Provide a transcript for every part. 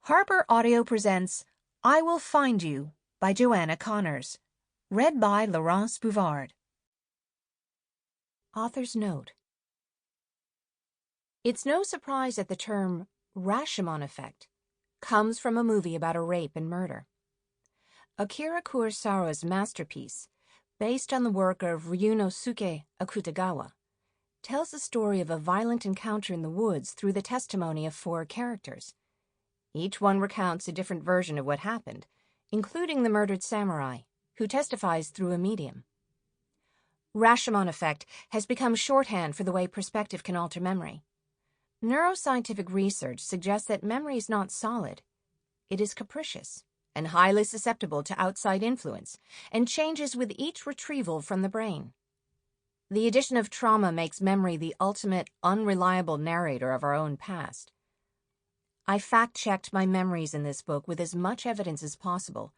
Harper Audio presents I Will Find You by Joanna Connors, read by Laurence Bouvard. Author's Note. It's no surprise that the term Rashomon effect comes from a movie about a rape and murder. Akira Kurosawa's masterpiece, based on the work of Ryunosuke Akutagawa, tells the story of a violent encounter in the woods through the testimony of 4 characters. Each one recounts a different version of what happened, including the murdered samurai, who testifies through a medium. Rashomon effect has become shorthand for the way perspective can alter memory. Neuroscientific research suggests that memory is not solid. It is capricious and highly susceptible to outside influence, and changes with each retrieval from the brain. The addition of trauma makes memory the ultimate, unreliable narrator of our own past. I fact-checked my memories in this book with as much evidence as possible,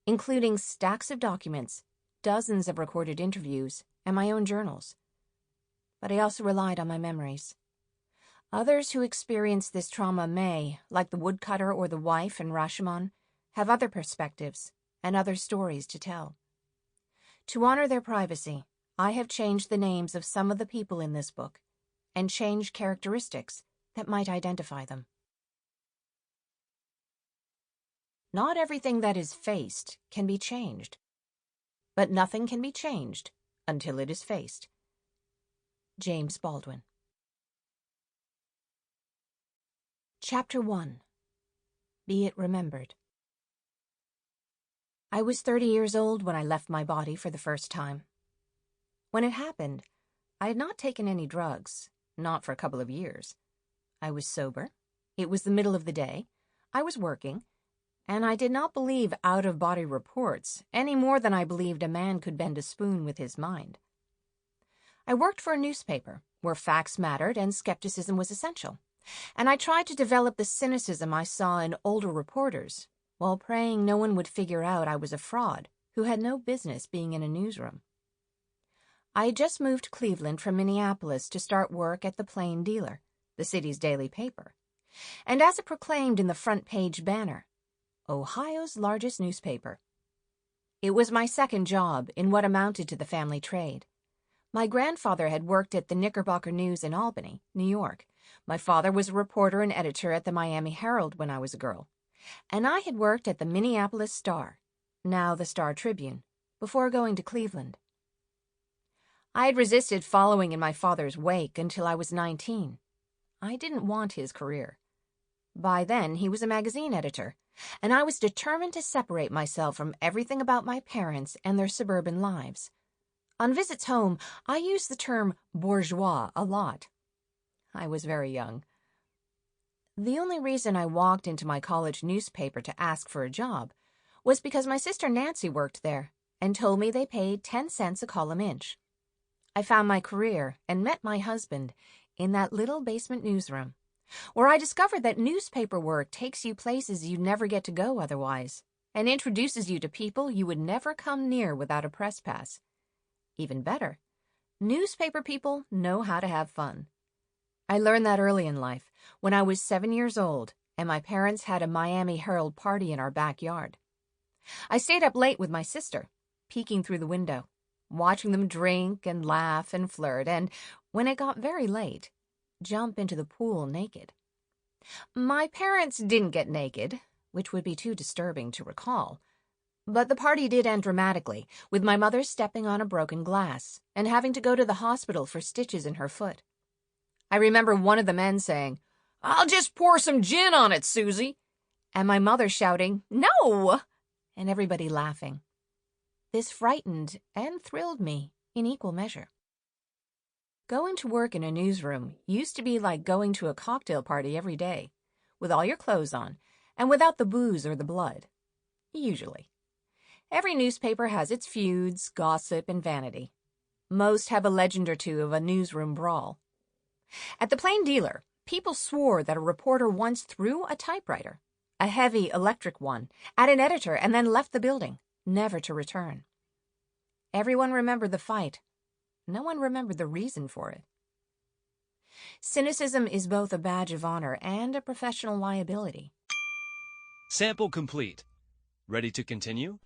including stacks of documents, dozens of recorded interviews, and my own journals. But I also relied on my memories. Others who experience this trauma may, like the woodcutter or the wife in Rashomon, have other perspectives and other stories to tell. To honor their privacy, I have changed the names of some of the people in this book and changed characteristics that might identify them. Not everything that is faced can be changed, but nothing can be changed until it is faced. James Baldwin. Chapter 1. Be It Remembered. I was 30 years old when I left my body for the first time. When it happened, I had not taken any drugs, not for a couple of years. I was sober, it was the middle of the day, I was working, and I did not believe out-of-body reports any more than I believed a man could bend a spoon with his mind. I worked for a newspaper where facts mattered and skepticism was essential, and I tried to develop the cynicism I saw in older reporters while praying no one would figure out I was a fraud who had no business being in a newsroom. I had just moved to Cleveland from Minneapolis to start work at the Plain Dealer, the city's daily paper, and as it proclaimed in the front-page banner, Ohio's largest newspaper. It was my second job in what amounted to the family trade. My grandfather had worked at the Knickerbocker News in Albany, New York. My father was a reporter and editor at the Miami Herald when I was a girl, and I had worked at the Minneapolis Star, now the Star Tribune, before going to Cleveland. I had resisted following in my father's wake until I was 19. I didn't want his career. By then, he was a magazine editor, and I was determined to separate myself from everything about my parents and their suburban lives. On visits home, I used the term bourgeois a lot. I was very young. The only reason I walked into my college newspaper to ask for a job was because my sister Nancy worked there and told me they paid 10 cents a column inch. I found my career and met my husband in that little basement newsroom, where I discovered that newspaper work takes you places you'd never get to go otherwise, and introduces you to people you would never come near without a press pass. Even better, newspaper people know how to have fun. I learned that early in life, when I was 7 years old, and my parents had a Miami Herald party in our backyard. I stayed up late with my sister, peeking through the window, watching them drink and laugh and flirt, and, when it got very late, jump into the pool naked. My parents didn't get naked, which would be too disturbing to recall, but the party did end dramatically, with my mother stepping on a broken glass and having to go to the hospital for stitches in her foot. I remember one of the men saying, "I'll just pour some gin on it, Susie," and my mother shouting, "No!" and everybody laughing. This frightened and thrilled me in equal measure. Going to work in a newsroom used to be like going to a cocktail party every day, with all your clothes on, and without the booze or the blood. Usually. Every newspaper has its feuds, gossip, and vanity. Most have a legend or two of a newsroom brawl. At the Plain Dealer, people swore that a reporter once threw a typewriter, a heavy electric one, at an editor and then left the building, never to return. Everyone remembered the fight. No one remembered the reason for it. Cynicism is both a badge of honor and a professional liability. Sample complete. Ready to continue?